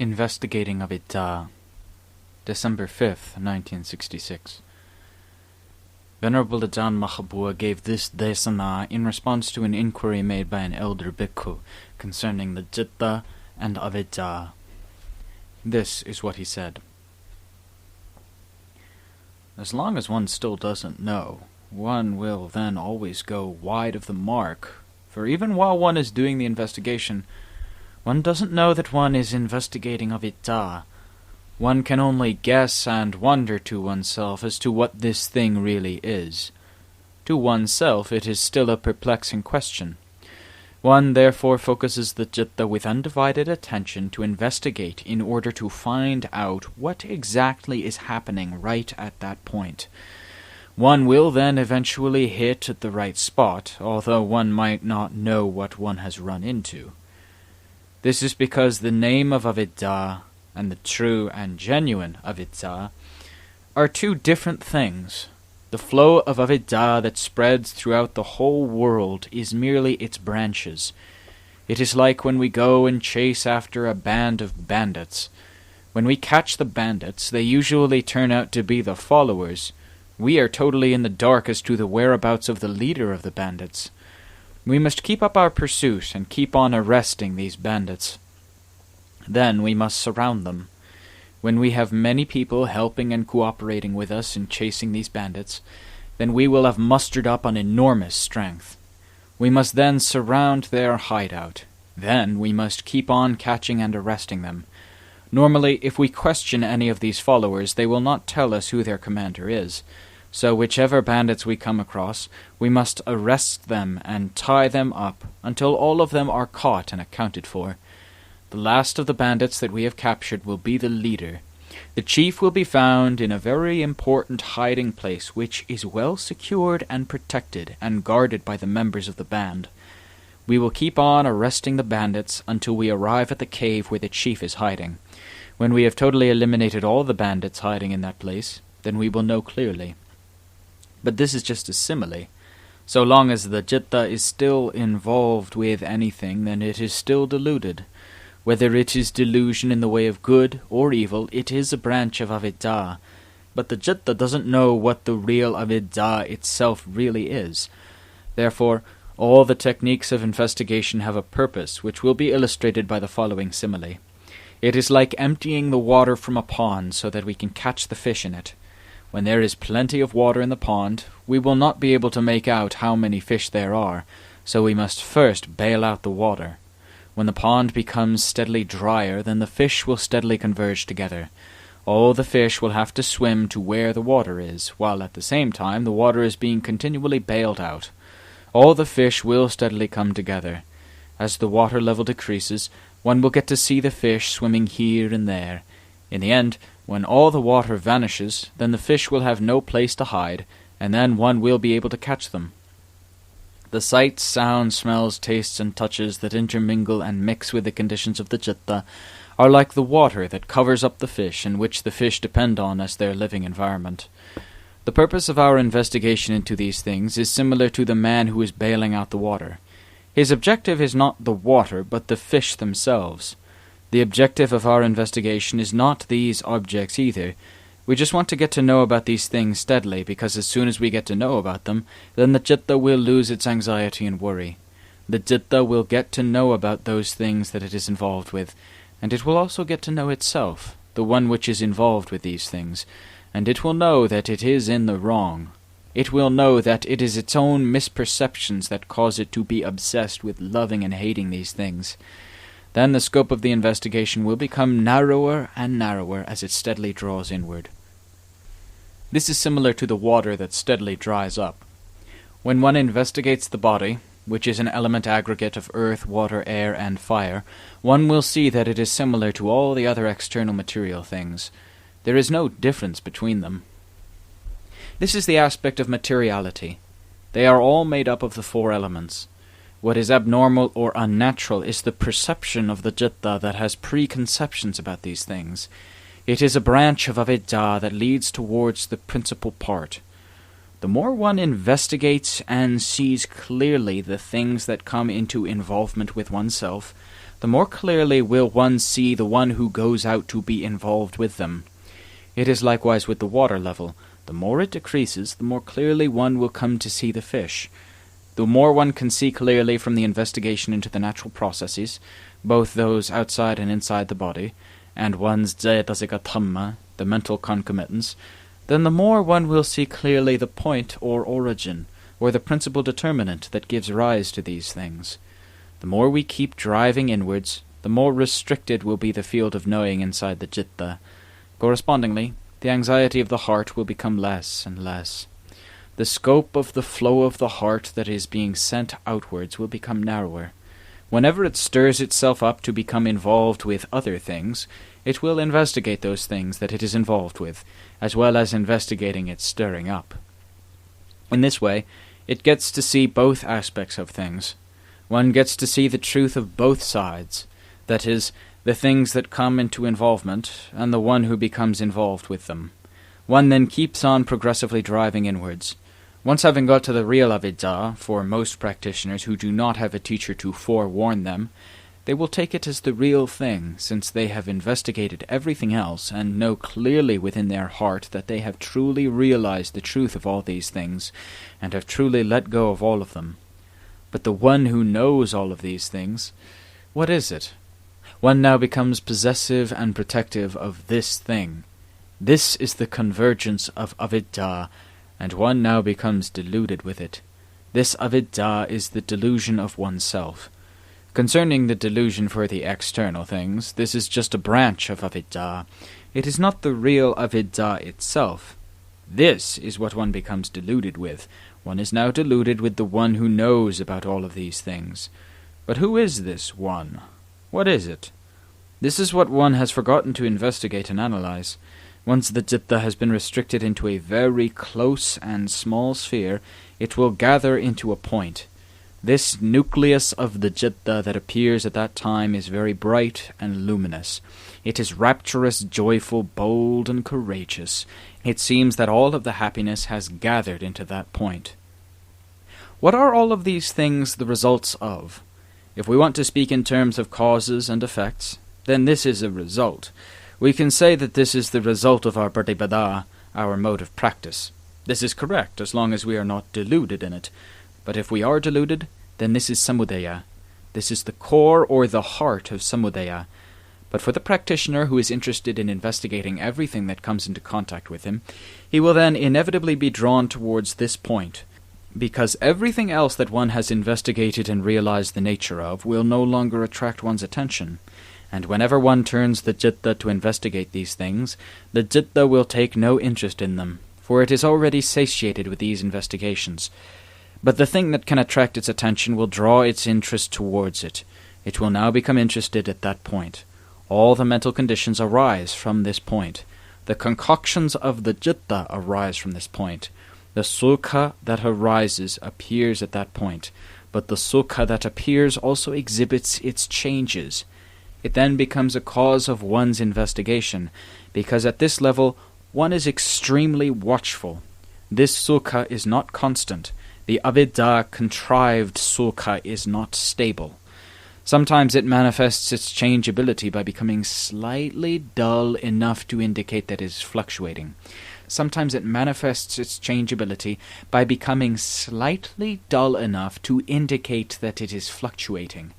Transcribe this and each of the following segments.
Investigating Avijjā, December 5th, 1966. Venerable Ajahn Maha gave this desana in response to an inquiry made by an elder bhikkhu concerning the citta and Avijjā. This is what he said. As long as one still doesn't know, one will then always go wide of the mark, for even while one is doing the investigation, one doesn't know that one is investigating Avijjā. One can only guess and wonder to oneself as to what this thing really is. To oneself it is still a perplexing question. One therefore focuses the citta with undivided attention to investigate in order to find out what exactly is happening right at that point. One will then eventually hit at the right spot, although one might not know what one has run into. This is because the name of Avijjā and the true and genuine Avijjā are two different things. The flow of Avijjā that spreads throughout the whole world is merely its branches. It is like when we go and chase after a band of bandits. When we catch the bandits, they usually turn out to be the followers. We are totally in the dark as to the whereabouts of the leader of the bandits. We must keep up our pursuit and keep on arresting these bandits. Then we must surround them. When we have many people helping and cooperating with us in chasing these bandits, then we will have mustered up an enormous strength. We must then surround their hideout. Then we must keep on catching and arresting them. Normally, if we question any of these followers, they will not tell us who their commander is. So whichever bandits we come across, we must arrest them and tie them up until all of them are caught and accounted for. The last of the bandits that we have captured will be the leader. The chief will be found in a very important hiding place which is well secured and protected and guarded by the members of the band. We will keep on arresting the bandits until we arrive at the cave where the chief is hiding. When we have totally eliminated all the bandits hiding in that place, then we will know clearly. But this is just a simile. So long as the citta is still involved with anything, then it is still deluded. Whether it is delusion in the way of good or evil, it is a branch of Avijjā. But the citta doesn't know what the real Avijjā itself really is. Therefore, all the techniques of investigation have a purpose, which will be illustrated by the following simile. It is like emptying the water from a pond so that we can catch the fish in it. When there is plenty of water in the pond, we will not be able to make out how many fish there are, so we must first bail out the water. When the pond becomes steadily drier, then the fish will steadily converge together. All the fish will have to swim to where the water is, while at the same time the water is being continually bailed out. All the fish will steadily come together. As the water level decreases, one will get to see the fish swimming here and there. In the end, when all the water vanishes, then the fish will have no place to hide, and then one will be able to catch them. The sights, sounds, smells, tastes, and touches that intermingle and mix with the conditions of the citta are like the water that covers up the fish and which the fish depend on as their living environment. The purpose of our investigation into these things is similar to the man who is bailing out the water. His objective is not the water, but the fish themselves. The objective of our investigation is not these objects either. We just want to get to know about these things steadily, because as soon as we get to know about them, then the citta will lose its anxiety and worry. The citta will get to know about those things that it is involved with, and it will also get to know itself, the one which is involved with these things, and it will know that it is in the wrong. It will know that it is its own misperceptions that cause it to be obsessed with loving and hating these things. Then the scope of the investigation will become narrower and narrower as it steadily draws inward. This is similar to the water that steadily dries up. When one investigates the body, which is an element aggregate of earth, water, air, and fire, one will see that it is similar to all the other external material things. There is no difference between them. This is the aspect of materiality. They are all made up of the four elements. What is abnormal or unnatural is the perception of the citta that has preconceptions about these things. It is a branch of Avijjā that leads towards the principal part. The more one investigates and sees clearly the things that come into involvement with oneself, the more clearly will one see the one who goes out to be involved with them. It is likewise with the water level. The more it decreases, the more clearly one will come to see the fish. The more one can see clearly from the investigation into the natural processes, both those outside and inside the body, and one's cetasika dhamma, the mental concomitants, then the more one will see clearly the point or origin, or the principal determinant that gives rise to these things. The more we keep driving inwards, the more restricted will be the field of knowing inside the citta. Correspondingly, the anxiety of the heart will become less and less. The scope of the flow of the heart that is being sent outwards will become narrower. Whenever it stirs itself up to become involved with other things, it will investigate those things that it is involved with, as well as investigating its stirring up. In this way, it gets to see both aspects of things. One gets to see the truth of both sides, that is, the things that come into involvement, and the one who becomes involved with them. One then keeps on progressively driving inwards. Once having got to the real Avijjā, for most practitioners who do not have a teacher to forewarn them, they will take it as the real thing, since they have investigated everything else and know clearly within their heart that they have truly realized the truth of all these things, and have truly let go of all of them. But the one who knows all of these things, what is it? One now becomes possessive and protective of this thing. This is the convergence of Avijjā, and one now becomes deluded with it. This Avijjā is the delusion of oneself. Concerning the delusion for the external things, this is just a branch of Avijjā. It is not the real Avijjā itself. This is what one becomes deluded with. One is now deluded with the one who knows about all of these things. But who is this one? What is it? This is what one has forgotten to investigate and analyze. Once the citta has been restricted into a very close and small sphere, it will gather into a point. This nucleus of the citta that appears at that time is very bright and luminous. It is rapturous, joyful, bold, and courageous. It seems that all of the happiness has gathered into that point. What are all of these things the results of? If we want to speak in terms of causes and effects, then this is a result. We can say that this is the result of our pratipada, our mode of practice. This is correct as long as we are not deluded in it. But if we are deluded, then this is samudaya. This is the core or the heart of samudaya. But for the practitioner who is interested in investigating everything that comes into contact with him, he will then inevitably be drawn towards this point, because everything else that one has investigated and realized the nature of will no longer attract one's attention. And whenever one turns the citta to investigate these things, the citta will take no interest in them, for it is already satiated with these investigations. But the thing that can attract its attention will draw its interest towards it. It will now become interested at that point. All the mental conditions arise from this point. The concoctions of the citta arise from this point. The sukha that arises appears at that point, but the sukha that appears also exhibits its changes. It then becomes a cause of one's investigation, because at this level one is extremely watchful. This sukha is not constant. The Avijjā contrived sukha is not stable. Sometimes it manifests its changeability by becoming slightly dull enough to indicate that it is fluctuating. Sometimes it manifests its changeability by becoming slightly dull enough to indicate that it is fluctuating.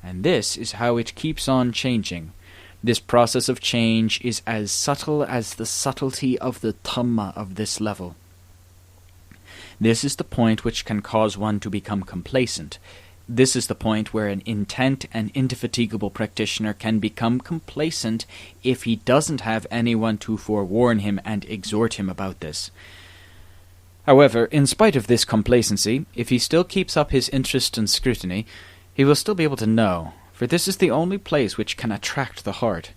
And this is how it keeps on changing. This process of change is as subtle as the subtlety of the dhamma of this level. This is the point which can cause one to become complacent. This is the point where an intent and indefatigable practitioner can become complacent if he doesn't have anyone to forewarn him and exhort him about this. However, in spite of this complacency, if he still keeps up his interest and scrutiny, he will still be able to know, for this is the only place which can attract the heart.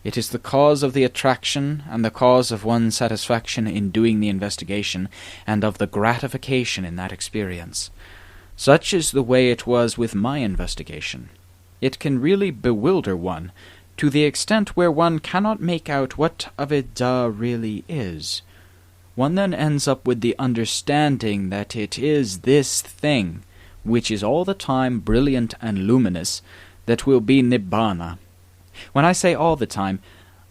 It is the cause of the attraction and the cause of one's satisfaction in doing the investigation and of the gratification in that experience. Such is the way it was with my investigation. It can really bewilder one, to the extent where one cannot make out what Avijjā really is. One then ends up with the understanding that it is this thing, which is all the time brilliant and luminous, that will be Nibbana. When I say all the time,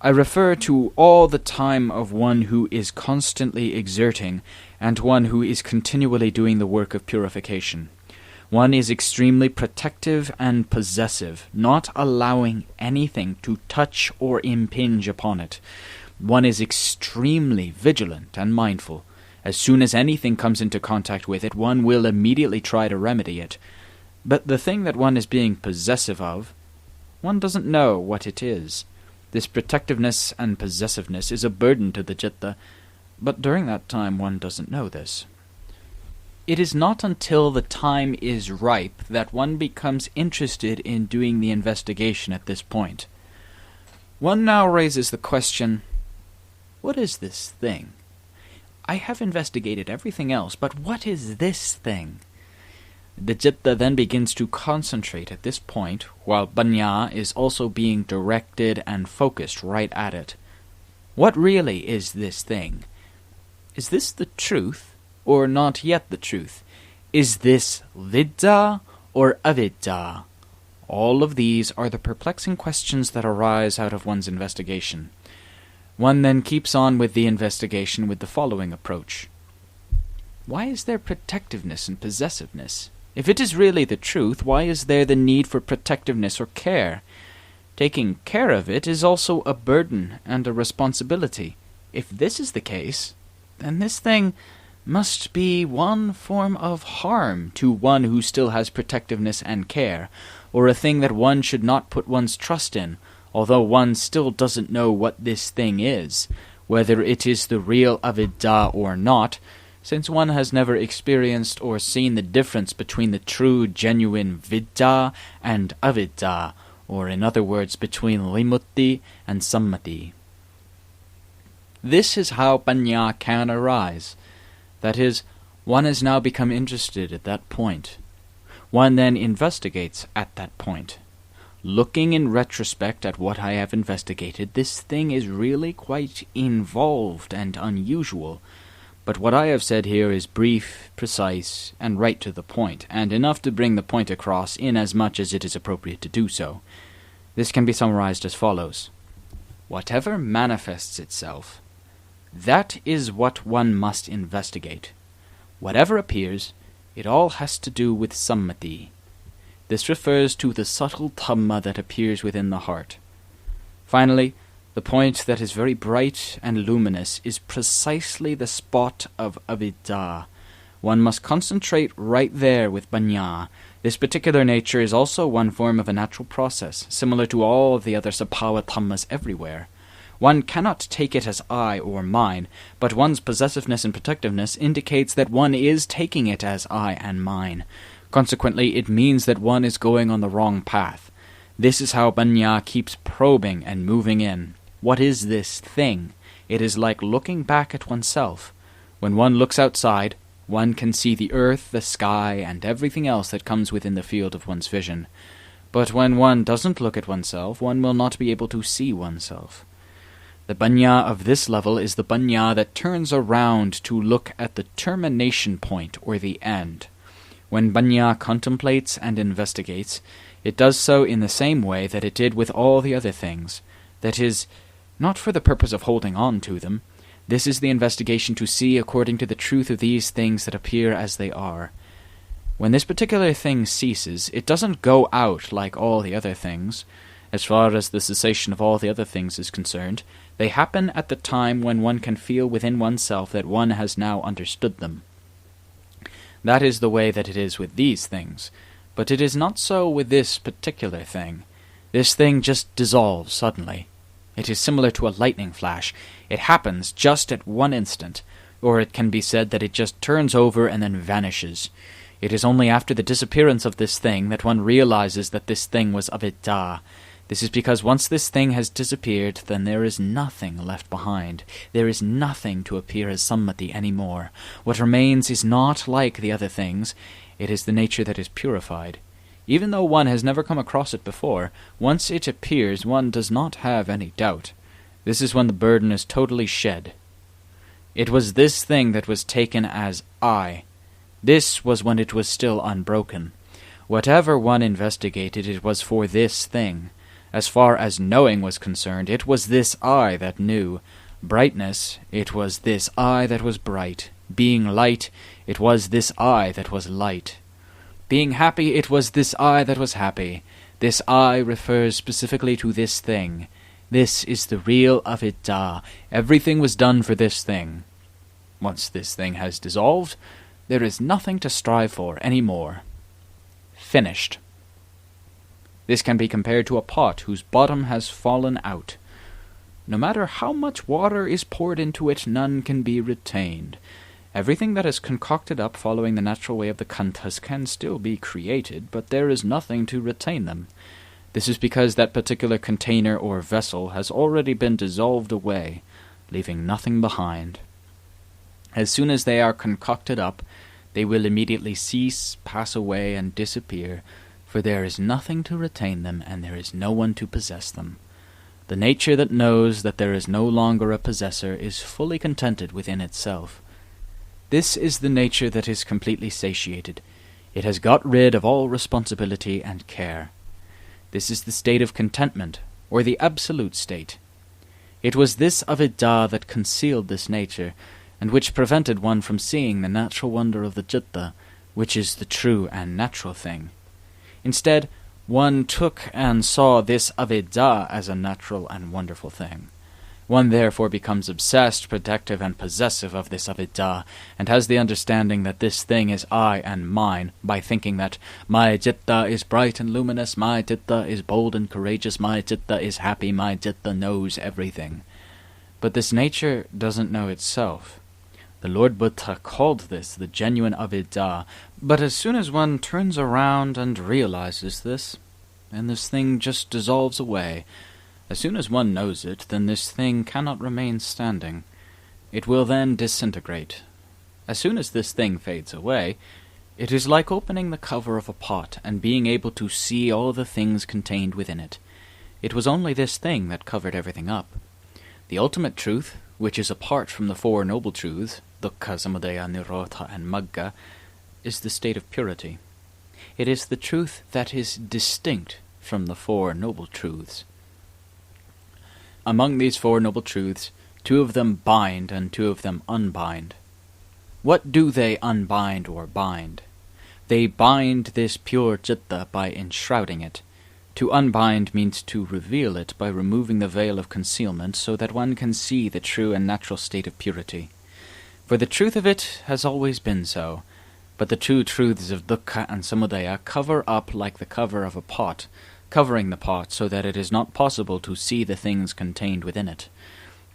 I refer to all the time of one who is constantly exerting, and one who is continually doing the work of purification. One is extremely protective and possessive, not allowing anything to touch or impinge upon it. One is extremely vigilant and mindful. As soon as anything comes into contact with it, one will immediately try to remedy it. But the thing that one is being possessive of, one doesn't know what it is. This protectiveness and possessiveness is a burden to the citta, but during that time one doesn't know this. It is not until the time is ripe that one becomes interested in doing the investigation at this point. One now raises the question, what is this thing? I have investigated everything else, but what is this thing? The citta then begins to concentrate at this point, while paññā is also being directed and focused right at it. What really is this thing? Is this the truth, or not yet the truth? Is this Avijjā or Avijjā? All of these are the perplexing questions that arise out of one's investigation. One then keeps on with the investigation with the following approach. Why is there protectiveness and possessiveness? If it is really the truth, why is there the need for protectiveness or care? Taking care of it is also a burden and a responsibility. If this is the case, then this thing must be one form of harm to one who still has protectiveness and care, or a thing that one should not put one's trust in, although one still doesn't know what this thing is, whether it is the real Avijjā or not, since one has never experienced or seen the difference between the true, genuine Vijjā and Avijjā, or in other words, between Vimutti and Sammati. This is how paññā can arise. That is, one has now become interested at that point. One then investigates at that point. Looking in retrospect at what I have investigated, this thing is really quite involved and unusual. But what I have said here is brief, precise, and right to the point, and enough to bring the point across in as much as it is appropriate to do so. This can be summarized as follows. Whatever manifests itself, that is what one must investigate. Whatever appears, it all has to do with sammati. This refers to the subtle dhamma that appears within the heart. Finally, the point that is very bright and luminous is precisely the spot of Avijjā. One must concentrate right there with paññā. This particular nature is also one form of a natural process, similar to all of the other sabhava dhammas everywhere. One cannot take it as I or mine, but one's possessiveness and protectiveness indicates that one is taking it as I and mine. Consequently, it means that one is going on the wrong path. This is how paññā keeps probing and moving in. What is this thing? It is like looking back at oneself. When one looks outside, one can see the earth, the sky, and everything else that comes within the field of one's vision. But when one doesn't look at oneself, one will not be able to see oneself. The paññā of this level is the paññā that turns around to look at the termination point or the end. When paññā contemplates and investigates, it does so in the same way that it did with all the other things. That is, not for the purpose of holding on to them. This is the investigation to see according to the truth of these things that appear as they are. When this particular thing ceases, it doesn't go out like all the other things. As far as the cessation of all the other things is concerned, they happen at the time when one can feel within oneself that one has now understood them. That is the way that it is with these things, but it is not so with this particular thing. This thing just dissolves suddenly. It is similar to a lightning flash. It happens just at one instant, or it can be said that it just turns over and then vanishes. It is only after the disappearance of this thing that one realizes that this thing was Avijjā. This is because once this thing has disappeared, then there is nothing left behind. There is nothing to appear as sammati anymore. What remains is not like the other things. It is the nature that is purified. Even though one has never come across it before, once it appears one does not have any doubt. This is when the burden is totally shed. It was this thing that was taken as I. This was when it was still unbroken. Whatever one investigated, it was for this thing. As far as knowing was concerned, it was this eye that knew. Brightness, it was this eye that was bright. Being light, it was this eye that was light. Being happy, it was this eye that was happy. This eye refers specifically to this thing. This is the real Avijjā. Everything was done for this thing. Once this thing has dissolved, there is nothing to strive for any more. Finished. This can be compared to a pot whose bottom has fallen out. No matter how much water is poured into it, none can be retained. Everything that is concocted up following the natural way of the kanthas can still be created, but there is nothing to retain them. This is because that particular container or vessel has already been dissolved away, leaving nothing behind. As soon as they are concocted up, they will immediately cease, pass away, and disappear, for there is nothing to retain them, and there is no one to possess them. The nature that knows that there is no longer a possessor is fully contented within itself. This is the nature that is completely satiated. It has got rid of all responsibility and care. This is the state of contentment, or the absolute state. It was this Avijjā that concealed this nature, and which prevented one from seeing the natural wonder of the citta, which is the true and natural thing. Instead, one took and saw this Avijjā as a natural and wonderful thing. One therefore becomes obsessed, protective, and possessive of this Avijjā, and has the understanding that this thing is I and mine, by thinking that my citta is bright and luminous, my citta is bold and courageous, my citta is happy, my citta knows everything. But this nature doesn't know itself. The Lord Buddha called this the genuine Avijjā, but as soon as one turns around and realizes this, then this thing just dissolves away. As soon as one knows it, then this thing cannot remain standing. It will then disintegrate. As soon as this thing fades away, it is like opening the cover of a pot and being able to see all the things contained within it. It was only this thing that covered everything up. The ultimate truth, which is apart from the Four Noble Truths, dukkha, samudaya, nirodha, and magga, is the state of purity. It is the truth that is distinct from the Four Noble Truths. Among these Four Noble Truths, 2 of them bind and 2 of them unbind. What do they unbind or bind? They bind this pure citta by enshrouding it. To unbind means to reveal it by removing the veil of concealment so that one can see the true and natural state of purity. For the truth of it has always been so, but the 2 truths of dukkha and samudaya cover up like the cover of a pot, covering the pot so that it is not possible to see the things contained within it.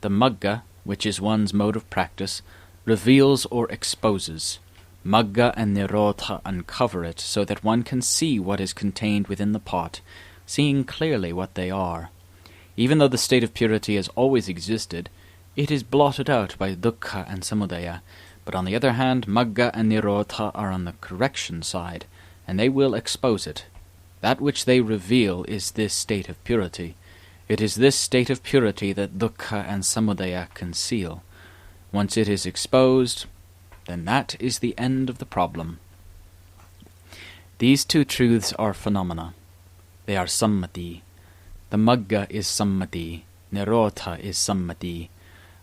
The magga, which is one's mode of practice, reveals or exposes. Magga and nirodha uncover it so that one can see what is contained within the pot, seeing clearly what they are. Even though the state of purity has always existed, it is blotted out by dukkha and samudaya, but on the other hand, magga and nirodha are on the correction side, and they will expose it. That which they reveal is this state of purity. It is this state of purity that dukkha and samudaya conceal. Once it is exposed, then that is the end of the problem. These 2 truths are phenomena. They are sammati. The magga is sammati. Nirodha is sammati.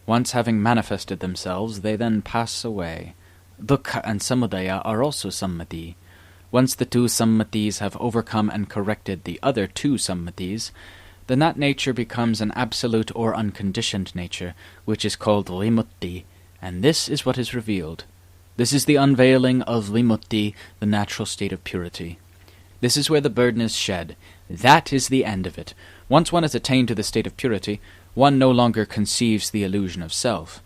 Once having manifested themselves, they then pass away. Dukkha and samudaya are also sammati. Once the 2 sammatis have overcome and corrected the other 2 sammatis, then that nature becomes an absolute or unconditioned nature, which is called vimutti, and this is what is revealed. This is the unveiling of vimutti, the natural state of purity. This is where the burden is shed. That is the end of it. Once one has attained to the state of purity, one no longer conceives the illusion of self.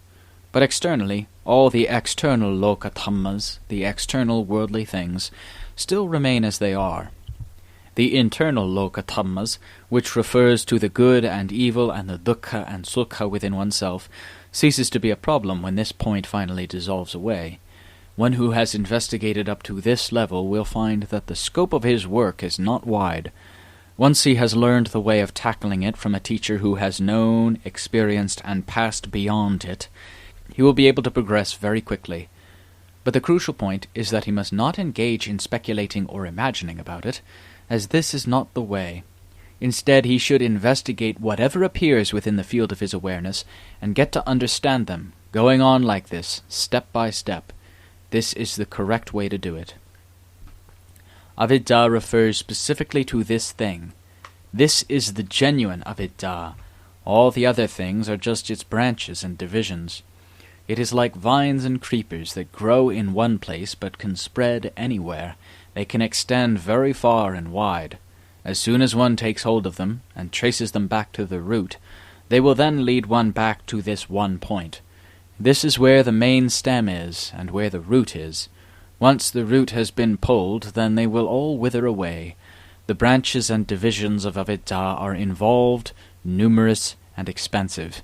But externally, all the external lokathammas, the external worldly things, still remain as they are. The internal lokathammas, which refers to the good and evil and the dukkha and sukha within oneself, ceases to be a problem when this point finally dissolves away. One who has investigated up to this level will find that the scope of his work is not wide. Once he has learned the way of tackling it from a teacher who has known, experienced, and passed beyond it, he will be able to progress very quickly. But the crucial point is that he must not engage in speculating or imagining about it, as this is not the way. Instead, he should investigate whatever appears within the field of his awareness and get to understand them, going on like this, step by step. This is the correct way to do it. Avijjā refers specifically to this thing. This is the genuine Avijjā. All the other things are just its branches and divisions. It is like vines and creepers that grow in one place but can spread anywhere. They can extend very far and wide. As soon as one takes hold of them and traces them back to the root, they will then lead one back to this one point. This is where the main stem is, and where the root is. Once the root has been pulled, then they will all wither away. The branches and divisions of Avijjā are involved, numerous, and expensive.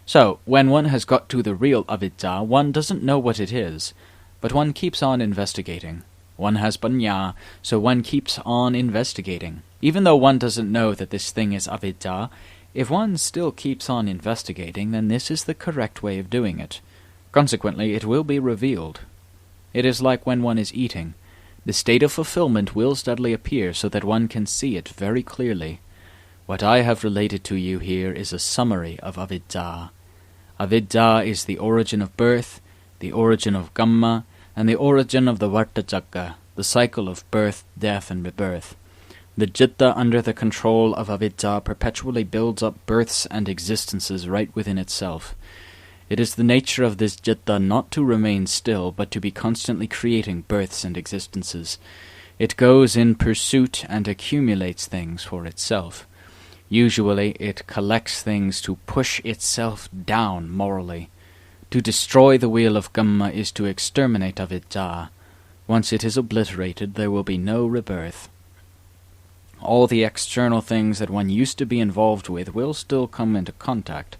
So, when one has got to the real Avijjā, one doesn't know what it is, but one keeps on investigating. One has paññā, so one keeps on investigating. Even though one doesn't know that this thing is Avijjā, if one still keeps on investigating, then this is the correct way of doing it. Consequently, it will be revealed. It is like when one is eating. The state of fulfillment will steadily appear so that one can see it very clearly. What I have related to you here is a summary of Avijjā. Avijjā is the origin of birth, the origin of kamma, and the origin of the vartacakka, the cycle of birth, death, and rebirth. The citta under the control of Avijjā perpetually builds up births and existences right within itself. It is the nature of this citta not to remain still, but to be constantly creating births and existences. It goes in pursuit and accumulates things for itself. Usually it collects things to push itself down morally. To destroy the wheel of kamma is to exterminate Avijjā. Once it is obliterated, there will be no rebirth. All the external things that one used to be involved with will still come into contact.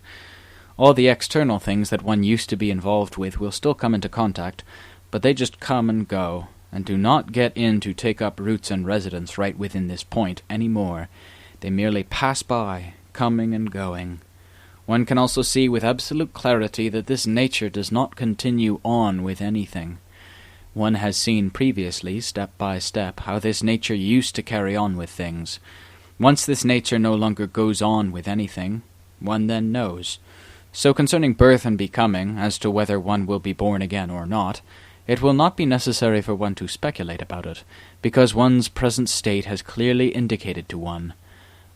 All the external things that one used to be involved with will still come into contact, but they just come and go, and do not get in to take up roots and residence right within this point any more. They merely pass by, coming and going. One can also see with absolute clarity that this nature does not continue on with anything. One has seen previously, step by step, how this nature used to carry on with things. Once this nature no longer goes on with anything, one then knows. So concerning birth and becoming, as to whether one will be born again or not, it will not be necessary for one to speculate about it, because one's present state has clearly indicated to one.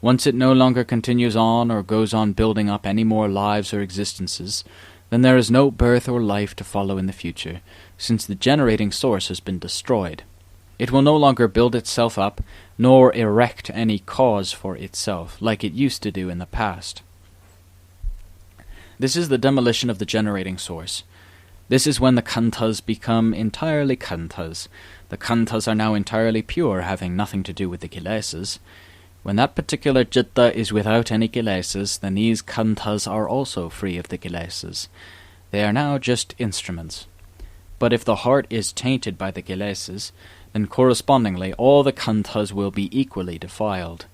Once it no longer continues on or goes on building up any more lives or existences, then there is no birth or life to follow in the future, since the generating source has been destroyed. It will no longer build itself up, nor erect any cause for itself, like it used to do in the past. This is the demolition of the generating source. This is when the khanthas become entirely khanthas. The khanthas are now entirely pure, having nothing to do with the kilesas. When that particular citta is without any kilesas, then these khanthas are also free of the kilesas. They are now just instruments. But if the heart is tainted by the kilesas, then correspondingly all the khanthas will be equally defiled.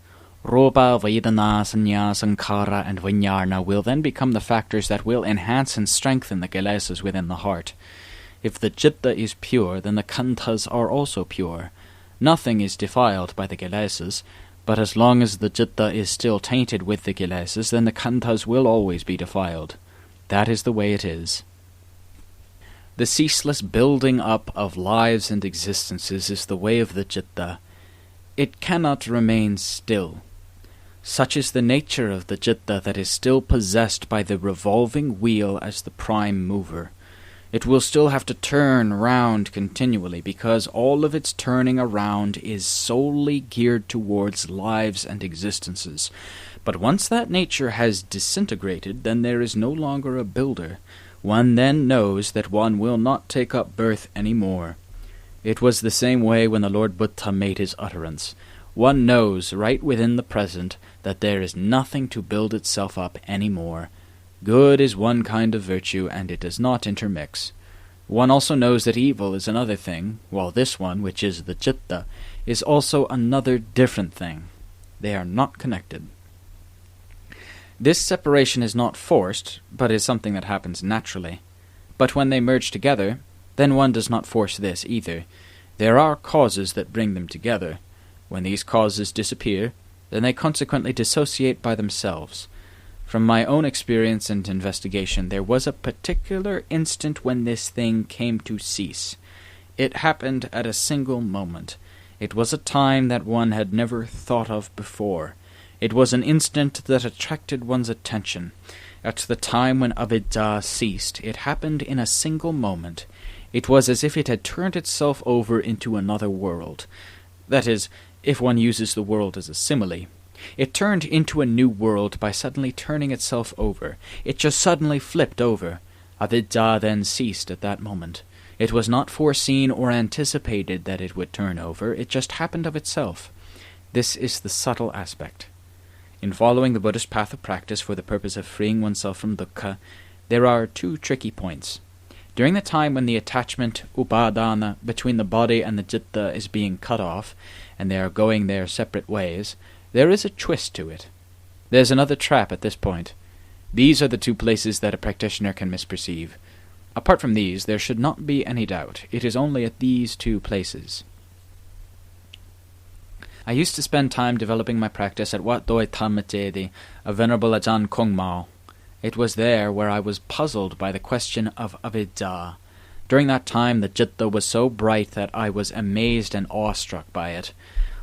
Rupa, Vedana, Sanya, Sankhara, and Vijnana will then become the factors that will enhance and strengthen the kilesas within the heart. If the citta is pure, then the khanthas are also pure. Nothing is defiled by the kilesas, but as long as the citta is still tainted with the kilesas, then the khanthas will always be defiled. That is the way it is. The ceaseless building up of lives and existences is the way of the citta. It cannot remain still. Such is the nature of the citta that is still possessed by the revolving wheel as the prime mover. It will still have to turn round continually, because all of its turning around is solely geared towards lives and existences. But once that nature has disintegrated, then there is no longer a builder. One then knows that one will not take up birth any more. It was the same way when the Lord Buddha made his utterance. One knows right within the present that there is nothing to build itself up any more. Good is one kind of virtue, and it does not intermix. One also knows that evil is another thing, while this one, which is the citta, is also another different thing. They are not connected. This separation is not forced, but is something that happens naturally. But when they merge together, then one does not force this either. There are causes that bring them together. When these causes disappear, then they consequently dissociate by themselves. From my own experience and investigation, there was a particular instant when this thing came to cease. It happened at a single moment. It was a time that one had never thought of before. It was an instant that attracted one's attention. At the time when Avijjā ceased, it happened in a single moment. It was as if it had turned itself over into another world. That is, if one uses the world as a simile. It turned into a new world by suddenly turning itself over. It just suddenly flipped over. Avijjā then ceased at that moment. It was not foreseen or anticipated that it would turn over. It just happened of itself. This is the subtle aspect. In following the Buddhist path of practice for the purpose of freeing oneself from dukkha, there are two tricky points. During the time when the attachment, upadana, between the body and the citta is being cut off, and they are going their separate ways, there is a twist to it. There's another trap at this point. These are the two places that a practitioner can misperceive. Apart from these, there should not be any doubt. It is only at these two places. I used to spend time developing my practice at Wat Doi Thamachedi, a venerable Ajahn Kongmao. It was there where I was puzzled by the question of Avijjā. During that time the citta was so bright that I was amazed and awestruck by it.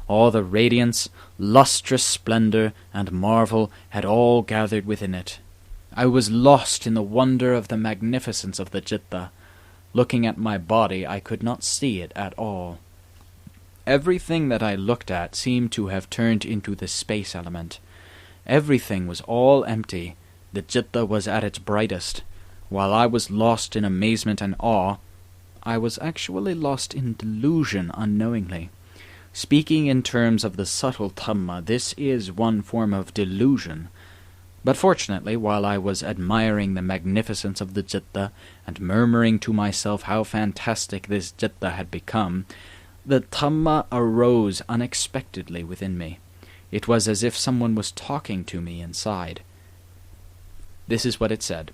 All the radiance, lustrous splendor, and marvel had all gathered within it. I was lost in the wonder of the magnificence of the citta. Looking at my body, I could not see it at all. Everything that I looked at seemed to have turned into the space element. Everything was all empty. The citta was at its brightest. While I was lost in amazement and awe, I was actually lost in delusion unknowingly. Speaking in terms of the subtle Dhamma, this is one form of delusion. But fortunately, while I was admiring the magnificence of the citta and murmuring to myself how fantastic this citta had become, the Dhamma arose unexpectedly within me. It was as if someone was talking to me inside. This is what it said.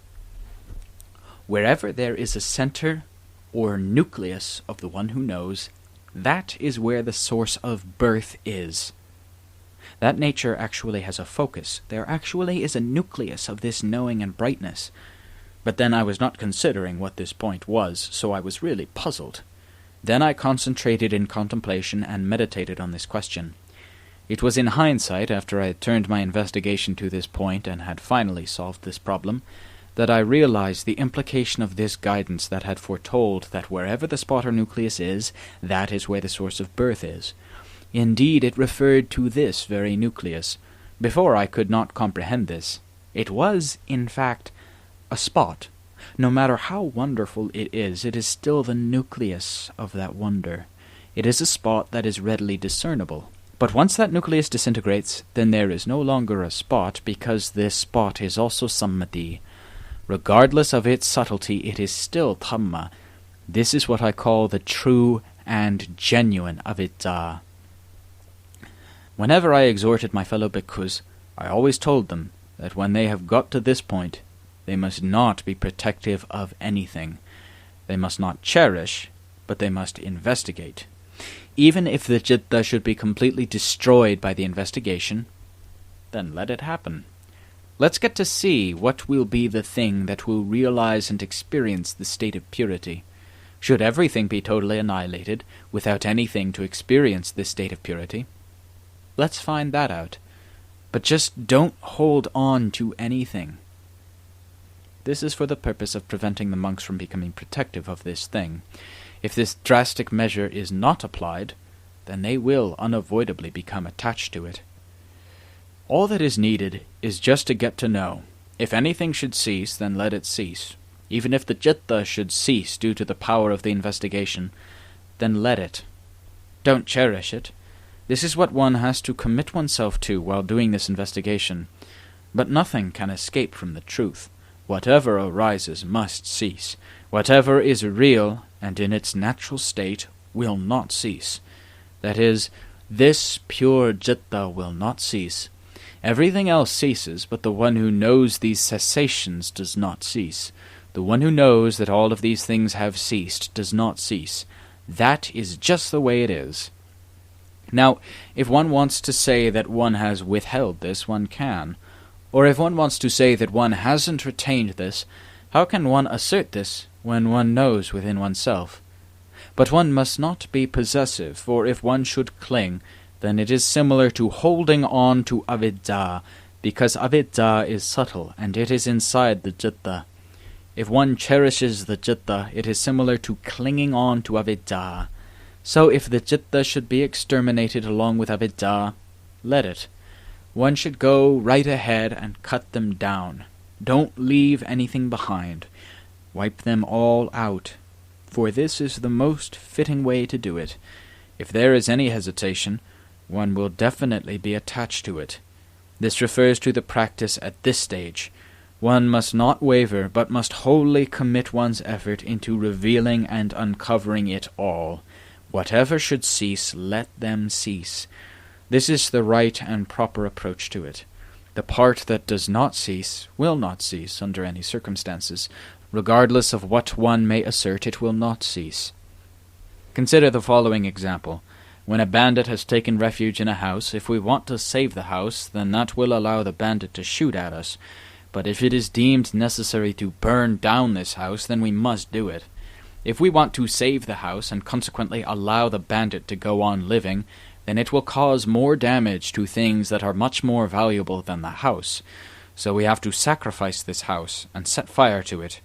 Wherever there is a center or nucleus of the one who knows, that is where the source of birth is. That nature actually has a focus. There actually is a nucleus of this knowing and brightness. But then I was not considering what this point was, so I was really puzzled. Then I concentrated in contemplation and meditated on this question. It was in hindsight, after I had turned my investigation to this point and had finally solved this problem, that I realized the implication of this guidance that had foretold that wherever the spot or nucleus is, that is where the source of birth is. Indeed, it referred to this very nucleus. Before I could not comprehend this. It was, in fact, a spot. No matter how wonderful it is still the nucleus of that wonder. It is a spot that is readily discernible. But once that nucleus disintegrates, then there is no longer a spot, because this spot is also sammati. Regardless of its subtlety, it is still Dhamma. This is what I call the true and genuine Avijjā. Whenever I exhorted my fellow bhikkhus, I always told them that when they have got to this point, they must not be protective of anything. They must not cherish, but they must investigate. Even if the citta should be completely destroyed by the investigation, then let it happen. Let's get to see what will be the thing that will realize and experience the state of purity. Should everything be totally annihilated, without anything to experience this state of purity? Let's find that out. But just don't hold on to anything. This is for the purpose of preventing the monks from becoming protective of this thing. If this drastic measure is not applied, then they will unavoidably become attached to it. All that is needed is just to get to know. If anything should cease, then let it cease. Even if the citta should cease due to the power of the investigation, then let it. Don't cherish it. This is what one has to commit oneself to while doing this investigation. But nothing can escape from the truth. Whatever arises must cease. Whatever is real and in its natural state will not cease. That is, this pure citta will not cease. Everything else ceases, but the one who knows these cessations does not cease. The one who knows that all of these things have ceased does not cease. That is just the way it is. Now, if one wants to say that one has withheld this, one can. Or if one wants to say that one hasn't retained this, how can one assert this when one knows within oneself? But one must not be possessive, for if one should cling, then it is similar to holding on to Avijjā, because Avijjā is subtle, and it is inside the citta. If one cherishes the citta, it is similar to clinging on to Avijjā. So if the citta should be exterminated along with Avijjā, let it. One should go right ahead and cut them down. Don't leave anything behind. Wipe them all out, for this is the most fitting way to do it. If there is any hesitation, one will definitely be attached to it. This refers to the practice at this stage. One must not waver, but must wholly commit one's effort into revealing and uncovering it all. Whatever should cease, let them cease. This is the right and proper approach to it. The part that does not cease will not cease under any circumstances. Regardless of what one may assert, it will not cease. Consider the following example. When a bandit has taken refuge in a house, if we want to save the house, then that will allow the bandit to shoot at us. But if it is deemed necessary to burn down this house, then we must do it. If we want to save the house and consequently allow the bandit to go on living, then it will cause more damage to things that are much more valuable than the house. So we have to sacrifice this house and set fire to it.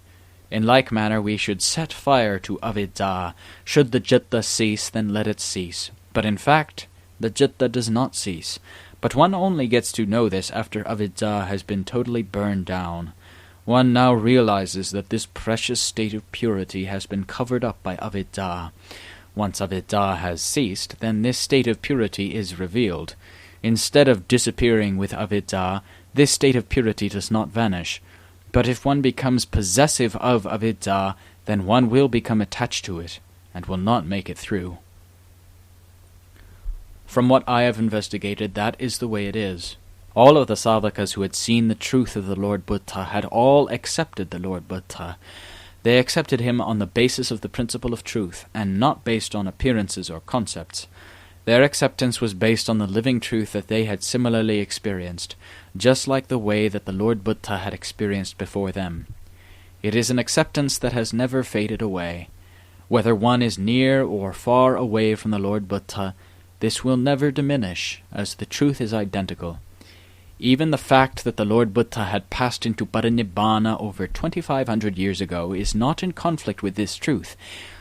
In like manner we should set fire to Avijjā. Should the citta cease, then let it cease. But in fact, the citta does not cease. But one only gets to know this after Avijjā has been totally burned down. One now realizes that this precious state of purity has been covered up by Avijjā. Once Avijjā has ceased, then this state of purity is revealed. Instead of disappearing with Avijjā, this state of purity does not vanish. But if one becomes possessive of Avijjā, then one will become attached to it, and will not make it through. From what I have investigated, that is the way it is. All of the Savakas who had seen the truth of the Lord Buddha had all accepted the Lord Buddha. They accepted him on the basis of the principle of truth, and not based on appearances or concepts. Their acceptance was based on the living truth that they had similarly experienced, just like the way that the Lord Buddha had experienced before them. It is an acceptance that has never faded away. Whether one is near or far away from the Lord Buddha, this will never diminish, as the truth is identical. Even the fact that the Lord Buddha had passed into Parinibbana over 2,500 years ago is not in conflict with this truth,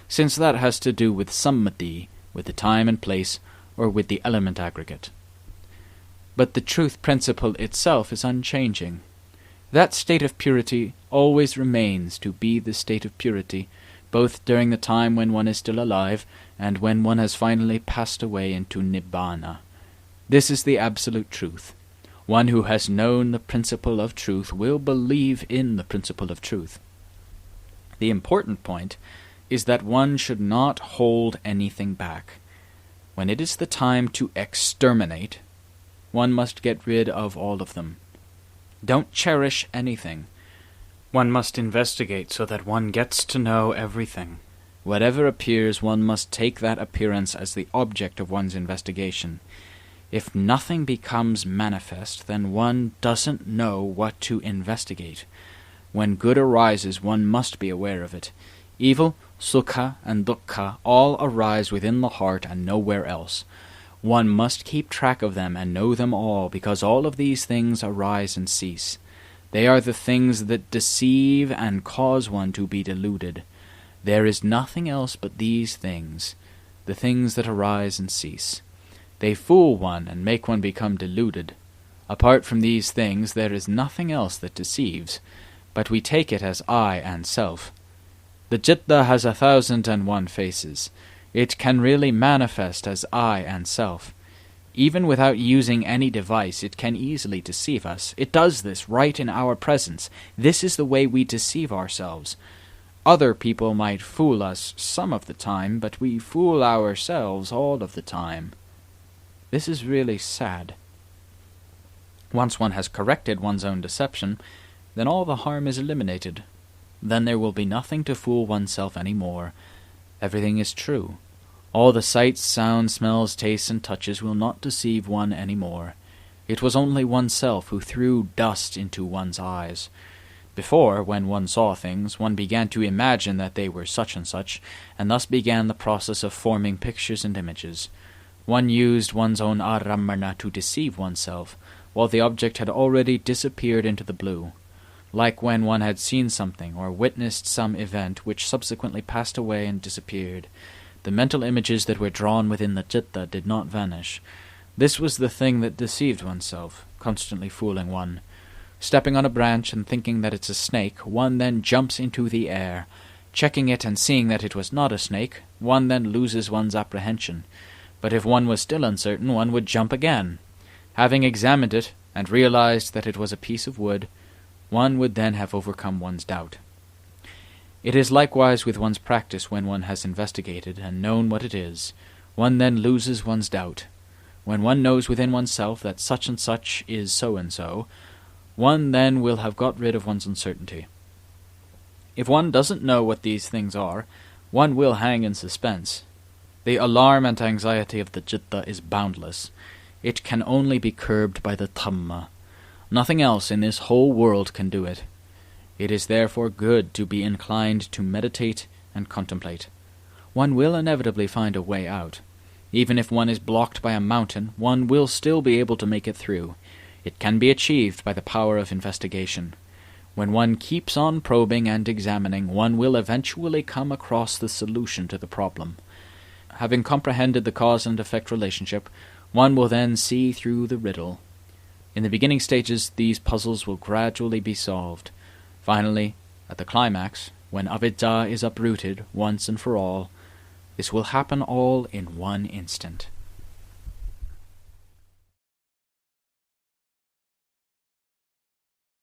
since that has to do with sammati, with the time and place, or with the element aggregate. But the truth principle itself is unchanging. That state of purity always remains to be the state of purity, both during the time when one is still alive and when one has finally passed away into Nibbana. This is the absolute truth. One who has known the principle of truth will believe in the principle of truth. The important point is that one should not hold anything back. When it is the time to exterminate, one must get rid of all of them. Don't cherish anything. One must investigate so that one gets to know everything. Whatever appears, one must take that appearance as the object of one's investigation. If nothing becomes manifest, then one doesn't know what to investigate. When good arises, one must be aware of it. Evil, sukha, and dukkha all arise within the heart and nowhere else. One must keep track of them and know them all, because all of these things arise and cease. They are the things that deceive and cause one to be deluded. There is nothing else but these things, the things that arise and cease. They fool one and make one become deluded. Apart from these things, there is nothing else that deceives, but we take it as I and self. The citta has 1,001 faces. It can really manifest as I and self. Even without using any device, it can easily deceive us. It does this right in our presence. This is the way we deceive ourselves. Other people might fool us some of the time, but we fool ourselves all of the time. This is really sad. Once one has corrected one's own deception, then all the harm is eliminated. Then there will be nothing to fool oneself any more. Everything is true. All the sights, sounds, smells, tastes, and touches will not deceive one any more. It was only oneself who threw dust into one's eyes. Before, when one saw things, one began to imagine that they were such and such, and thus began the process of forming pictures and images. One used one's own aramana to deceive oneself, while the object had already disappeared into the blue. Like when one had seen something or witnessed some event which subsequently passed away and disappeared. The mental images that were drawn within the citta did not vanish. This was the thing that deceived oneself, constantly fooling one. Stepping on a branch and thinking that it's a snake, one then jumps into the air. Checking it and seeing that it was not a snake, one then loses one's apprehension. But if one was still uncertain, one would jump again. Having examined it and realized that it was a piece of wood, one would then have overcome one's doubt. It is likewise with one's practice when one has investigated and known what it is. One then loses one's doubt. When one knows within oneself that such and such is so and so, one then will have got rid of one's uncertainty. If one doesn't know what these things are, one will hang in suspense. The alarm and anxiety of the citta is boundless. It can only be curbed by the Dhamma. Nothing else in this whole world can do it. It is therefore good to be inclined to meditate and contemplate. One will inevitably find a way out. Even if one is blocked by a mountain, one will still be able to make it through. It can be achieved by the power of investigation. When one keeps on probing and examining, one will eventually come across the solution to the problem. Having comprehended the cause and effect relationship, one will then see through the riddle. In the beginning stages, these puzzles will gradually be solved. Finally, at the climax, when Avijjā is uprooted once and for all, this will happen all in one instant.